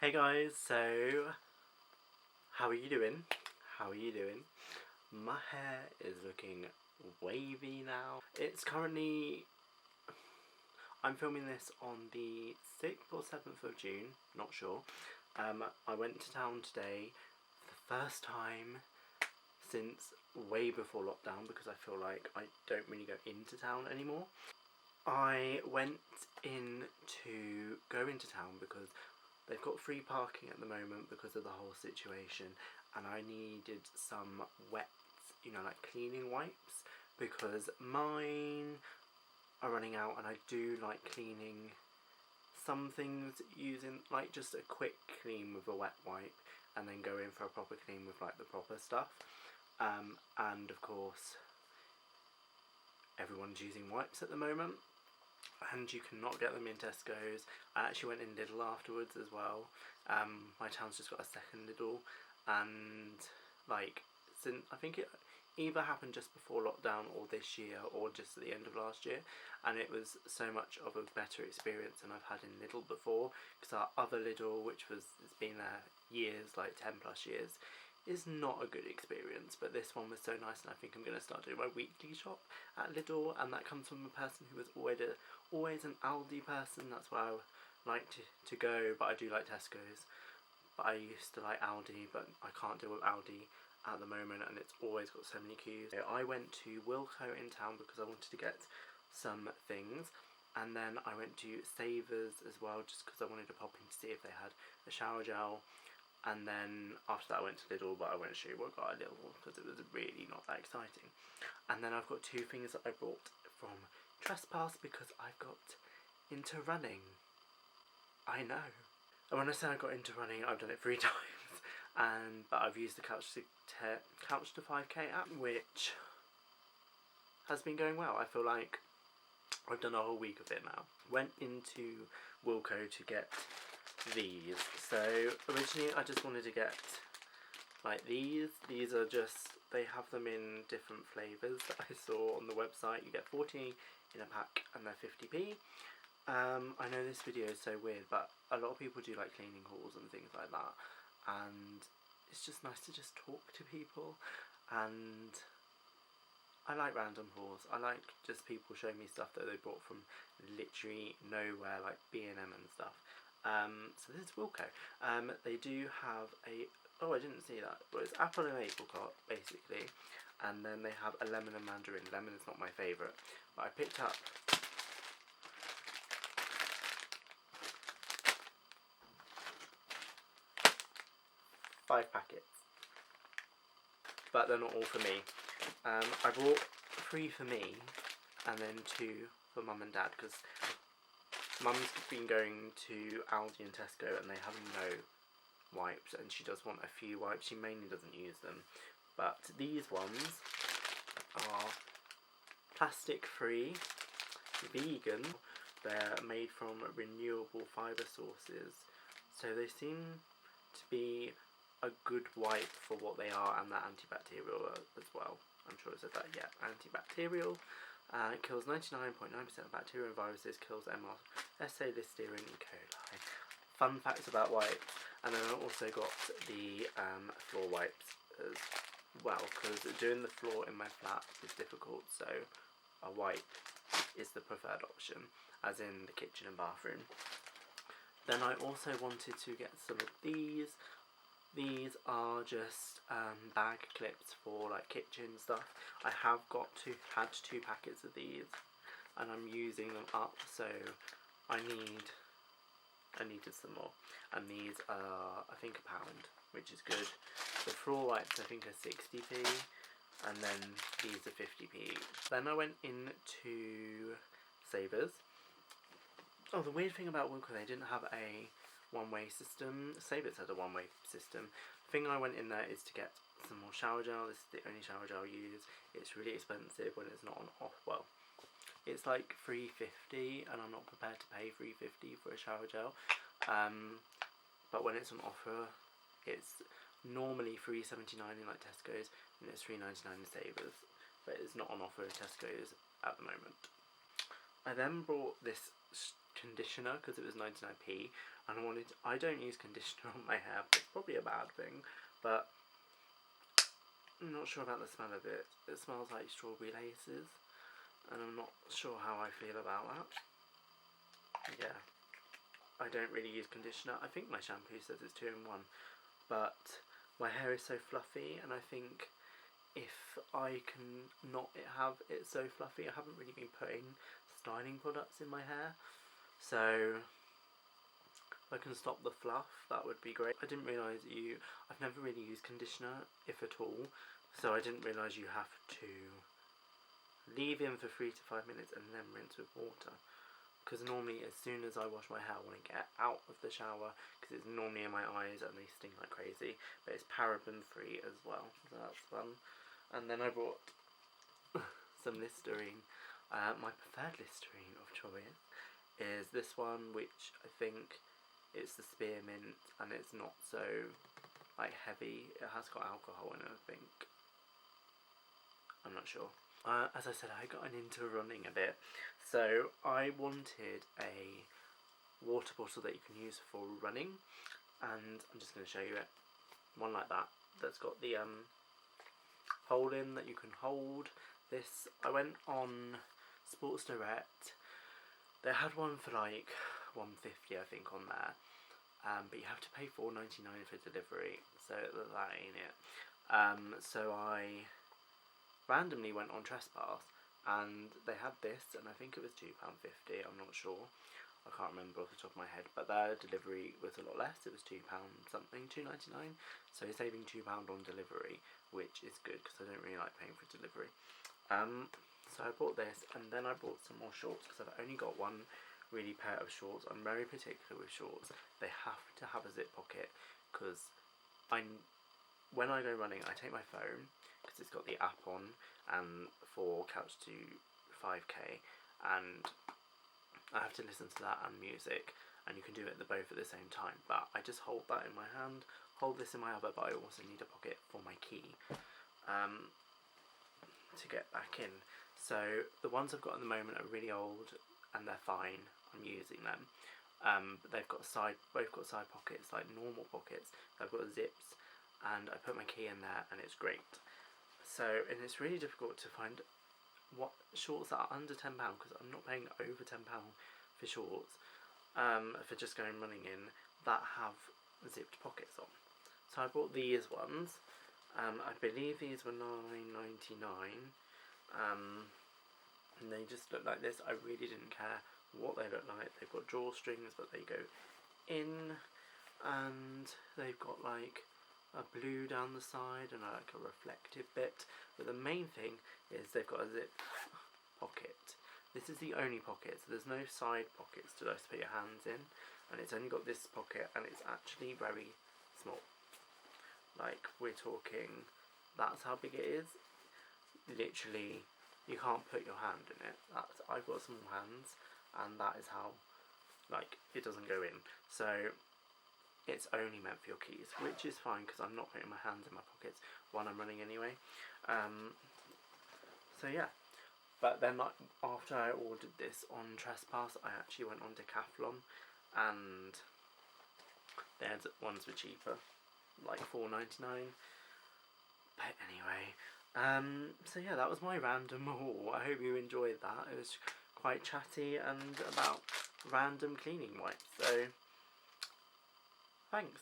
Hey guys, so how are you doing? How are you doing? My hair is looking wavy now. It's currently, I'm filming this on the 6th or 7th of June, not sure. I went to town today for the first time since way before lockdown because I feel like I don't really go into town anymore. I went in to go into town because they've got free parking at the moment because of the whole situation, and I needed some wet, like cleaning wipes, because mine are running out, and I do like cleaning some things using like just a quick clean with a wet wipe and then go in for a proper clean with like the proper stuff. And of course everyone's using wipes at the moment, and you cannot get them in Tesco's. I actually went in Lidl afterwards as well. My town's just got a second Lidl, and like since I think it either happened just before lockdown or this year or just at the end of last year, and it was so much of a better experience than I've had in Lidl before, because our other Lidl, which it's been there years, like 10 plus years, is not a good experience, but this one was so nice, and I think I'm going to start doing my weekly shop at Lidl, and that comes from a person who was always an Aldi person. That's where I like to go, but I do like Tesco's. But I used to like Aldi, but I can't deal with Aldi at the moment, and it's always got so many queues. So I went to Wilko in town because I wanted to get some things, and then I went to Savers as well just because I wanted to pop in to see if they had a shower gel. And then after that I went to Lidl, but I won't show you what I got at Lidl because it was really not that exciting. And then I've got two things that I bought from Trespass because I've got into running. I know. And when I say I got into running, I've done it 3 times. But I've used the Couch to 5K app, which has been going well. I feel like I've done a whole week of it now. Went into Wilko to get these. So originally I just wanted to get like these. These are just, they have them in different flavours that I saw on the website. You get 40 in a pack and they're 50p. I know this video is so weird, but a lot of people do like cleaning hauls and things like that, and it's just nice to just talk to people, and I like random hauls. I like just people showing me stuff that they bought from literally nowhere, like B&M and stuff. So this is Wilko. They do have a, oh I didn't see that, but it's apple and apricot basically, and then they have a lemon and mandarin. Lemon is not my favourite, but I picked up five packets, but they're not all for me. I bought 3 for me and then 2 for mum and dad, because Mum's been going to Aldi and Tesco and they have no wipes, and she does want a few wipes. She mainly doesn't use them, but these ones are plastic free, vegan, they're made from renewable fibre sources, so they seem to be a good wipe for what they are, and they're antibacterial as well. I'm sure it said that, yeah, antibacterial. It kills 99.9% of bacteria and viruses, kills MRSA, Listeria and E. coli. Fun facts about wipes. And then I also got the floor wipes as well, because doing the floor in my flat is difficult, so a wipe is the preferred option, as in the kitchen and bathroom. Then I also wanted to get some of these. These are just bag clips for like kitchen stuff. I have had 2 packets of these, and I'm using them up, so I needed some more. And these are I think £1, which is good. The floor wipes I think are 60p, and then these are 50p. Then I went into Savers. Oh, the weird thing about Wilko, they didn't have a one-way system. Savers had a one-way system. The thing I went in there is to get some more shower gel. This is the only shower gel I use. It's really expensive when it's not on offer. Well, it's like $3.50, and I'm not prepared to pay $3.50 for a shower gel. But when it's on offer, it's normally $3.79 in like Tesco's, and it's $3.99 in Savers. But it's not on offer in Tesco's at the moment. I then bought this conditioner because it was 99p, and I don't use conditioner on my hair, but it's probably a bad thing, but I'm not sure about the smell of it. It smells like strawberry laces, and I'm not sure how I feel about that. Yeah, I don't really use conditioner. I think my shampoo says it's 2 in 1, but my hair is so fluffy, and I think if I can not have it so fluffy, I haven't really been putting styling products in my hair, so if I can stop the fluff, that would be great. I didn't realise I've never really used conditioner, if at all, so I didn't realise you have to leave in for 3 to 5 minutes and then rinse with water. Because normally as soon as I wash my hair, I want to get out of the shower, because it's normally in my eyes and they sting like crazy, but it's paraben free as well, so that's fun. And then I brought some Listerine. My preferred Listerine of choice is this one, which I think it's the spearmint, and it's not so like heavy. It has got alcohol in it, I think. I'm not sure. As I said, I got into running a bit, so I wanted a water bottle that you can use for running, and I'm just going to show you it. One like that, that's got the hole in that you can hold this. I went on Sports Direct. They had one for like £1.50 I think on there, but you have to pay £4.99 for delivery, so that ain't it. So I randomly went on Trespass, and they had this, and I think it was £2.50, I'm not sure, I can't remember off the top of my head, but their delivery was a lot less. It was £2 something, £2.99, so you're saving £2 on delivery, which is good because I don't really like paying for delivery. So I bought this, and then I bought some more shorts because I've only got one really pair of shorts. I'm very particular with shorts. They have to have a zip pocket, because when I go running, I take my phone because it's got the app on, and for Couch to 5k, and I have to listen to that and music, and you can do it both at the same time. But I just hold that in my hand, hold this in my other, but I also need a pocket for my key to get back in. So the ones I've got at the moment are really old, and they're fine. I'm using them. But they've got both got side pockets, like normal pockets. They've got zips, and I put my key in there, and it's great. So, and it's really difficult to find what shorts that are under £10, because I'm not paying over £10 for shorts, for just going running in, that have zipped pockets on. So I bought these ones. I believe these were £9.99, and they just look like this. I really didn't care what they look like. They've got drawstrings, but they go in, and they've got like a blue down the side and like a reflective bit, but the main thing is they've got a zip pocket. This is the only pocket, so there's no side pockets to just put your hands in, and it's only got this pocket, and it's actually very small. Like, we're talking, that's how big it is. Literally, you can't put your hand in it. I've got small hands, and that is how, like, it doesn't go in. So it's only meant for your keys, which is fine because I'm not putting my hands in my pockets while I'm running anyway. So yeah, but then like, after I ordered this on Trespass, I actually went on Decathlon, and their ones were cheaper, like £4.99. But anyway, so yeah, that was my random haul. I hope you enjoyed that. It was quite chatty and about random cleaning wipes, so thanks.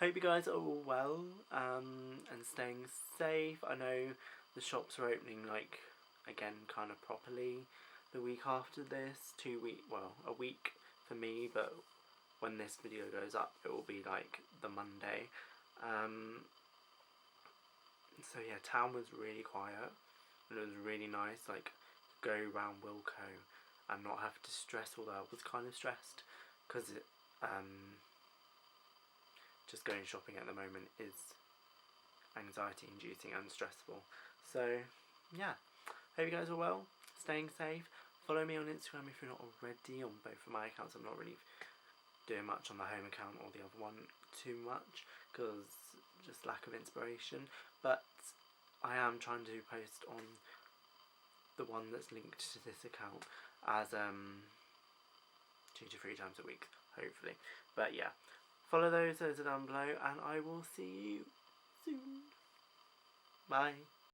Hope you guys are all well, and staying safe. I know the shops are opening, like, again, kind of properly the week after this. A week for me, but when this video goes up, it will be like the Monday. So yeah, town was really quiet, and it was really nice, like, go round Wilko and not have to stress, although I was kind of stressed, because it, just going shopping at the moment is anxiety inducing and stressful. So yeah, hope you guys are well, staying safe. Follow me on Instagram if you're not already, on both of my accounts. I'm not really doing much on the home account or the other one too much, because just lack of inspiration, but I am trying to post on the one that's linked to this account as 2 to 3 times a week, hopefully. But yeah, follow those are down below, and I will see you soon. Bye.